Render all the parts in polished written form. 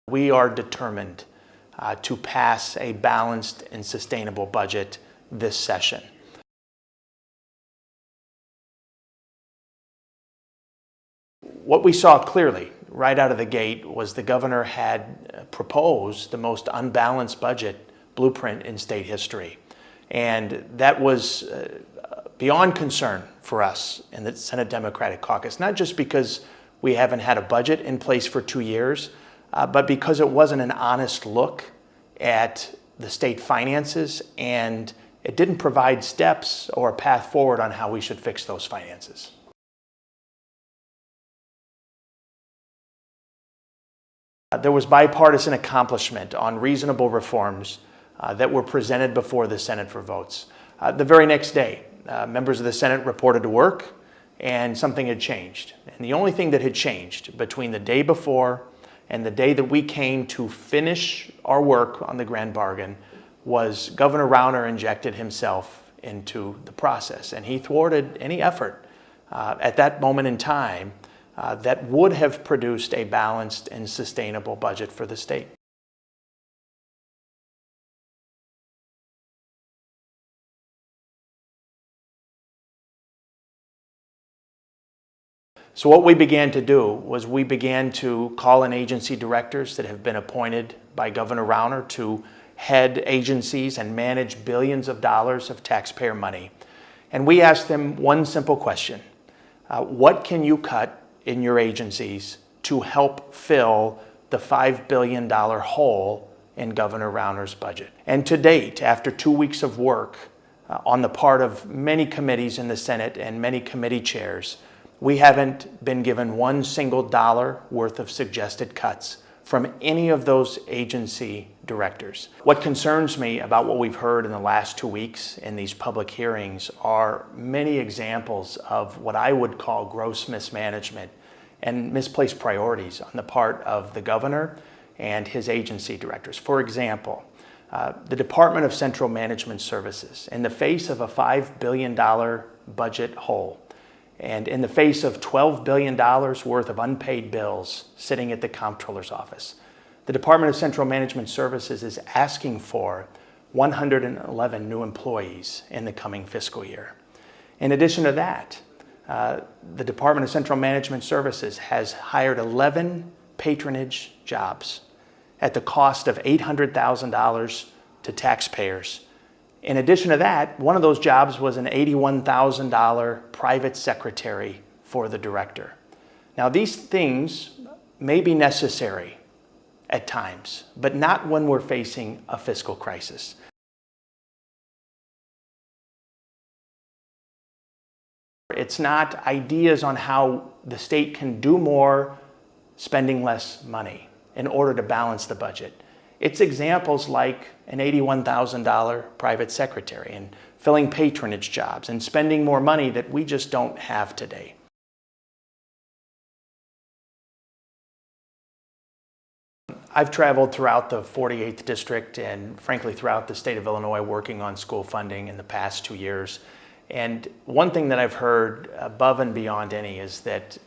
We are determined to pass a balanced and sustainable budget this session. What we saw clearly right out of the gate was the governor had proposed the most unbalanced budget blueprint in state history. And that was beyond concern for us in the Senate Democratic Caucus, not just because we haven't had a budget in place for 2 years, but because it wasn't an honest look at the state finances, and it didn't provide steps or a path forward on how we should fix those finances. There was bipartisan accomplishment on reasonable reforms that were presented before the Senate for votes. The very next day, members of the Senate reported to work, and something had changed. And the only thing that had changed between the day before and the day that we came to finish our work on the grand bargain was Governor Rauner injected himself into the process, and he thwarted any effort at that moment in time that would have produced a balanced and sustainable budget for the state. So what we began to do was we began to call in agency directors that have been appointed by Governor Rauner to head agencies and manage billions of dollars of taxpayer money. And we asked them one simple question: what can you cut in your agencies to help fill the $5 billion hole in Governor Rauner's budget? And to date, after 2 weeks of work on the part of many committees in the Senate and many committee chairs, we haven't been given one single dollar worth of suggested cuts from any of those agency directors. What concerns me about what we've heard in the last 2 weeks in these public hearings are many examples of what I would call gross mismanagement and misplaced priorities on the part of the governor and his agency directors. For example, the Department of Central Management Services, in the face of a $5 billion budget hole, and in the face of $12 billion worth of unpaid bills sitting at the comptroller's office, the Department of Central Management Services is asking for 111 new employees in the coming fiscal year. In addition to that, the Department of Central Management Services has hired 11 patronage jobs at the cost of $800,000 to taxpayers. In addition to that, one of those jobs was an $81,000 private secretary for the director. Now, these things may be necessary at times, but not when we're facing a fiscal crisis. It's not ideas on how the state can do more spending less money in order to balance the budget. It's examples like an $81,000 private secretary and filling patronage jobs and spending more money that we just don't have today. I've traveled throughout the 48th district and frankly throughout the state of Illinois working on school funding in the past 2 years. And one thing that I've heard above and beyond any is that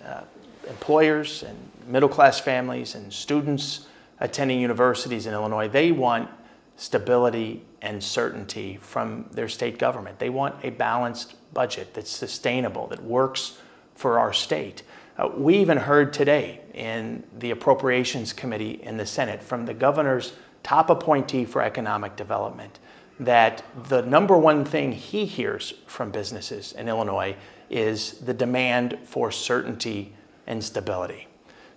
employers and middle-class families and students attending universities in Illinois, they want stability and certainty from their state government. They want a balanced budget that's sustainable, that works for our state. We even heard today in the Appropriations Committee in the Senate from the governor's top appointee for economic development that the number one thing he hears from businesses in Illinois is the demand for certainty and stability.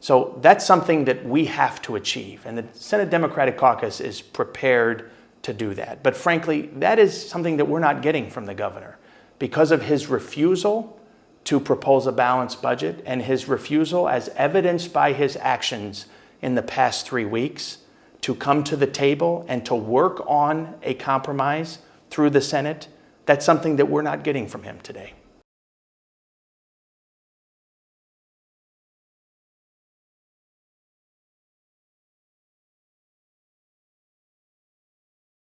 So that's something that we have to achieve, and the Senate Democratic Caucus is prepared to do that. But frankly, that is something that we're not getting from the governor because of his refusal to propose a balanced budget and his refusal, as evidenced by his actions in the past 3 weeks, to come to the table and to work on a compromise through the Senate. That's something that we're not getting from him today.